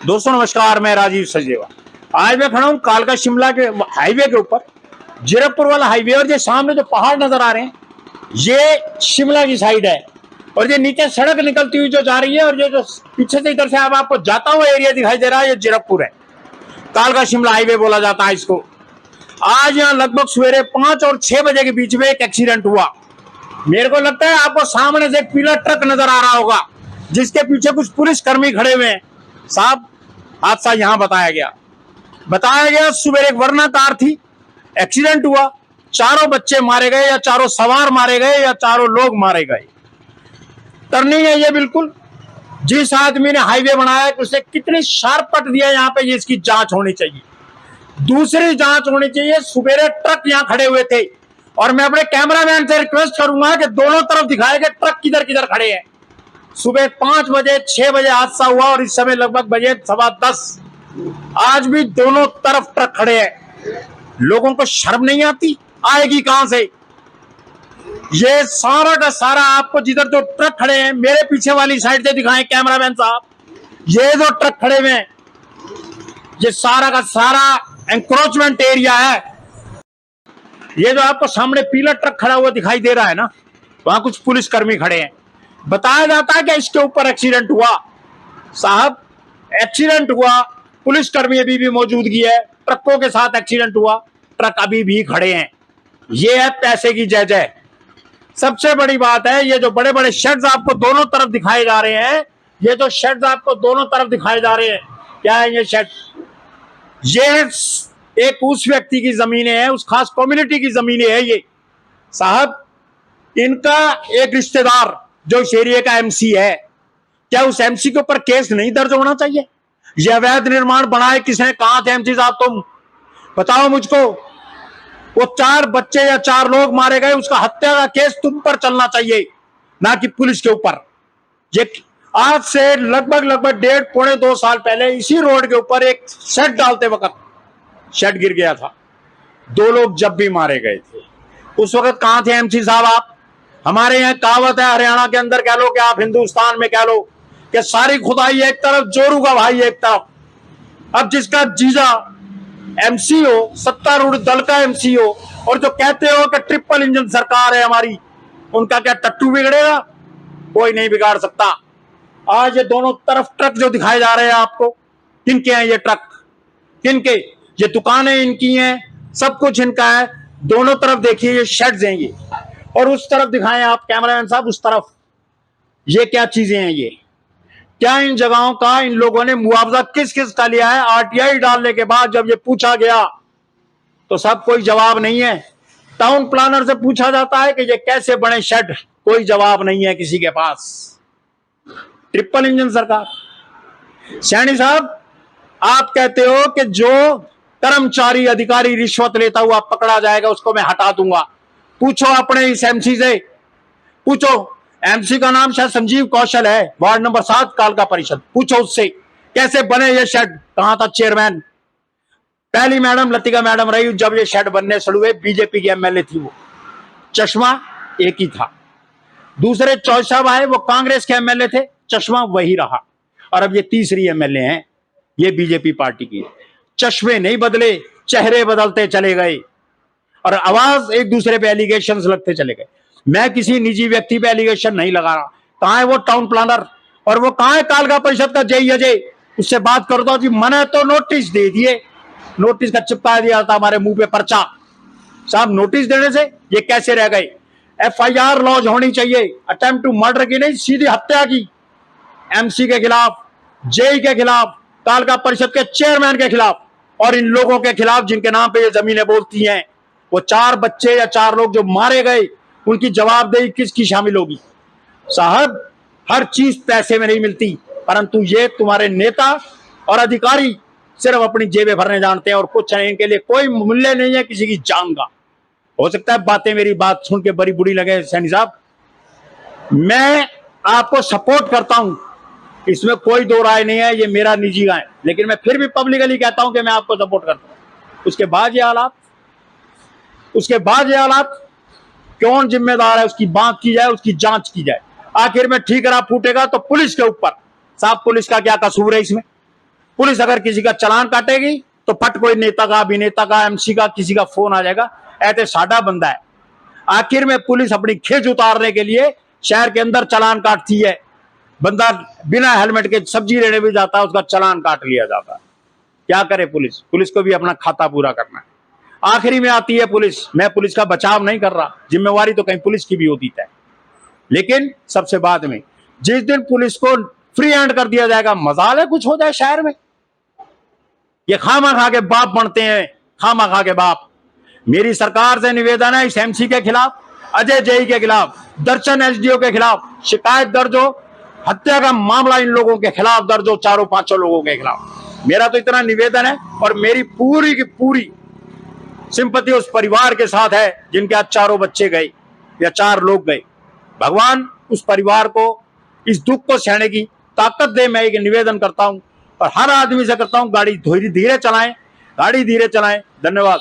दोस्तों नमस्कार, मैं राजीव सचदेवा। आज मैं खड़ा हूँ कालका शिमला के हाईवे के ऊपर, जीरकपुर वाला हाईवे। और ये सामने जो पहाड़ नजर आ रहे हैं ये शिमला की साइड है, और ये नीचे सड़क निकलती हुई जो जा रही है, और ये जो पीछे से इधर से अब आपको जाता हुआ एरिया दिखाई दे रहा है, ये जीरकपुर है। कालका शिमला हाईवे बोला जाता है इसको। आज यहाँ लगभग सवेरे 5 और 6 बजे के बीच में एक एक्सीडेंट हुआ। मेरे को लगता है आपको सामने से एक पीला ट्रक नजर आ रहा होगा, जिसके पीछे कुछ पुलिस कर्मी खड़े हुए हैं। साहब, हादसा यहां बताया गया सुबह एक वर्ना कार थी, एक्सीडेंट हुआ, चारों बच्चे मारे गए, या चारों सवार मारे गए, या चारों लोग मारे गए। टर्निंग है ये बिल्कुल। जिस आदमी ने हाईवे बनाया है उसे कितनी शार्प कट दिया यहाँ पे, ये इसकी जांच होनी चाहिए। दूसरी जांच होनी चाहिए, सुबेरे ट्रक यहाँ खड़े हुए थे, और मैं अपने कैमरामैन से रिक्वेस्ट करूंगा कि दोनों तरफ दिखाए कि ट्रक किधर किधर खड़े हैं। सुबह 5 बजे 6 बजे हादसा हुआ, और इस समय लगभग बजे 10:15। आज भी दोनों तरफ ट्रक खड़े हैं। लोगों को शर्म नहीं आती? आएगी कहां से? ये सारा का सारा आपको जिधर जो ट्रक खड़े हैं, मेरे पीछे वाली साइड से दिखाएं कैमरामैन साहब। ये जो ट्रक खड़े हुए हैं, ये सारा का सारा एंक्रोचमेंट एरिया है। ये जो आपको सामने पीला ट्रक खड़ा हुआ दिखाई दे रहा है ना, वहां कुछ पुलिसकर्मी खड़े हैं। बताया जाता है कि इसके ऊपर एक्सीडेंट हुआ। साहब, एक्सीडेंट हुआ, पुलिसकर्मी अभी भी मौजूदगी है, ट्रकों के साथ एक्सीडेंट हुआ, ट्रक अभी भी खड़े हैं। ये है पैसे की जय जय। सबसे बड़ी बात है, ये जो बड़े बड़े शेड्स आपको दोनों तरफ दिखाए जा रहे हैं, ये जो शेड्स आपको दोनों तरफ दिखाए जा रहे हैं, क्या है ये शेड? ये एक उस व्यक्ति की जमीनें हैं, उस खास कम्युनिटी की जमीनें हैं ये। साहब, इनका एक रिश्तेदार जो इस एरिया का एमसी है, क्या उस एमसी के ऊपर केस नहीं दर्ज होना चाहिए? यह अवैध निर्माण बनाए किसने? कहां थे एमसी साहब? तुम बताओ मुझको। वो 4 बच्चे या 4 लोग मारे गए, उसका हत्या का केस तुम पर चलना चाहिए, ना कि पुलिस के ऊपर। ये आज से लगभग 1.5 पौने 2 साल पहले इसी रोड के ऊपर एक शेड डालते वक्त शेड गिर गया था। 2 लोग जब भी मारे गए थे, उस वक्त कहां थे एमसी साहब आप? हमारे यहाँ कहावत है, हरियाणा के अंदर कह लो कि आप हिंदुस्तान में कह लो कि सारी खुदाई एक तरफ, जोरू का भाई एक तरफ। अब जिसका जीजा एमसी हो, सत्तारूढ़ दल का एमसी हो, और जो कहते हो कि ट्रिपल इंजन सरकार है हमारी, उनका क्या टट्टू बिगड़ेगा? कोई नहीं बिगाड़ सकता। आज ये दोनों तरफ ट्रक जो दिखाए जा रहे हैं आपको, किनके हैं ये ट्रक? किनके? ये दुकानें इनकी हैं, सब कुछ इनका है। दोनों तरफ देखिए ये शेड्स हैं ये, और उस तरफ दिखाएं आप कैमरामैन साहब, उस तरफ ये क्या चीजें हैं ये? क्या इन जगहों का इन लोगों ने मुआवजा किस किस का लिया है? आरटीआई डालने के बाद जब ये पूछा गया तो सब कोई जवाब नहीं है। टाउन प्लानर से पूछा जाता है कि ये कैसे बने शेड, कोई जवाब नहीं है किसी के पास। ट्रिपल इंजन सरकार। सैनी साहब, आप कहते हो कि जो कर्मचारी अधिकारी रिश्वत लेता हुआ पकड़ा जाएगा उसको मैं हटा दूंगा। पूछो अपने इस एमसी से, पूछो। एमसी का नाम शायद संजीव कौशल है, वार्ड नंबर 7 कालका परिषद। पूछो उससे कैसे बने ये शेड, कहां था चेयरमैन? पहली मैडम लतिका मैडम रही जब ये शेड बनने शुरू हुए, बीजेपी की एमएलए थी वो, चश्मा एक ही था। दूसरे चौधरी साहब आए, वो कांग्रेस के एमएलए थे, चश्मा वही रहा। और अब ये तीसरी एमएलए हैं, ये बीजेपी पार्टी की। चश्मे नहीं बदले, चेहरे बदलते चले गए, और आवाज एक दूसरे पे एलिगेशंस लगते चले गए। मैं किसी निजी व्यक्ति पे एलिगेशन नहीं लगा रहा। कहां है वो टाउन प्लानर, और वो कहां है कालका परिषद का जय अजय? उससे बात कर दो जी। मैंने तो नोटिस दे दिए, नोटिस का चिपका दिया था हमारे मुंह पे पर्चा। साहब, नोटिस देने से ये कैसे रह गए? एफआईआर लॉन्च होनी चाहिए, अटेम्प्ट टू मर्डर की नहीं, सीधी हत्या की, एमसी के खिलाफ, जेई के खिलाफ, कालका परिषद के चेयरमैन के खिलाफ, और इन लोगों के खिलाफ जिनके नाम पे ये जमीनें बोलती हैं। वो 4 बच्चे या 4 लोग जो मारे गए, उनकी जवाबदेही किसकी शामिल होगी? साहब, हर चीज पैसे में नहीं मिलती, परंतु ये तुम्हारे नेता और अधिकारी सिर्फ अपनी जेबें भरने जानते हैं, और कुछ नहीं, इनके लिए कोई मूल्य नहीं है किसी की जान का। हो सकता है बातें मेरी बात सुन के बड़ी बुरी लगे सैनी साहब, मैं आपको सपोर्ट करता हूं, इसमें कोई दो राय नहीं है, ये मेरा निजी राय, लेकिन मैं फिर भी पब्लिकली कहता हूं कि मैं आपको सपोर्ट करता हूं। उसके बाद ये हालात, कौन जिम्मेदार है उसकी बात की जाए, उसकी जांच की जाए। आखिर में ठीकरा फूटेगा तो पुलिस के ऊपर। साहब, पुलिस का क्या कसूर है इसमें? पुलिस अगर किसी का चालान काटेगी तो फट कोई नेता का, अभिनेता का, एमसी का, किसी का फोन आ जाएगा, ऐसे साडा बंदा है। आखिर में पुलिस अपनी खींच उतारने के लिए शहर के अंदर चालान काटती है। बंदा बिना हेलमेट के सब्जी लेने भी जाता है, उसका चालान काट लिया जाता है। क्या करे पुलिस? पुलिस को भी अपना खाता पूरा करना है। आखिरी में आती है पुलिस। मैं पुलिस का बचाव नहीं कर रहा, जिम्मेवारी तो कहीं पुलिस की भी होती है, लेकिन सबसे बाद में जिस दिन पुलिस को फ्री हैंड कर दिया जाएगा, मजाल है कुछ हो जाए शहर में। ये खामा खा के बाप बनते हैं, खामा खा के बाप। मेरी सरकार से निवेदन है, इस एमसी के खिलाफ, अजय जई के खिलाफ, दर्शन एसडीओ के खिलाफ शिकायत दर्ज हो, हत्या का मामला इन लोगों के खिलाफ दर्ज हो, चारों पांचों लोगों के खिलाफ। मेरा तो इतना निवेदन है, और मेरी पूरी की पूरी सिंपति उस परिवार के साथ है जिनके आज चारों बच्चे गए या 4 लोग गए। भगवान उस परिवार को इस दुख को सहने की ताकत दे, मैं एक निवेदन करता हूं और हर आदमी से करता हूं, गाड़ी धीरे धीरे चलाएं, गाड़ी धीरे चलाएं। धन्यवाद।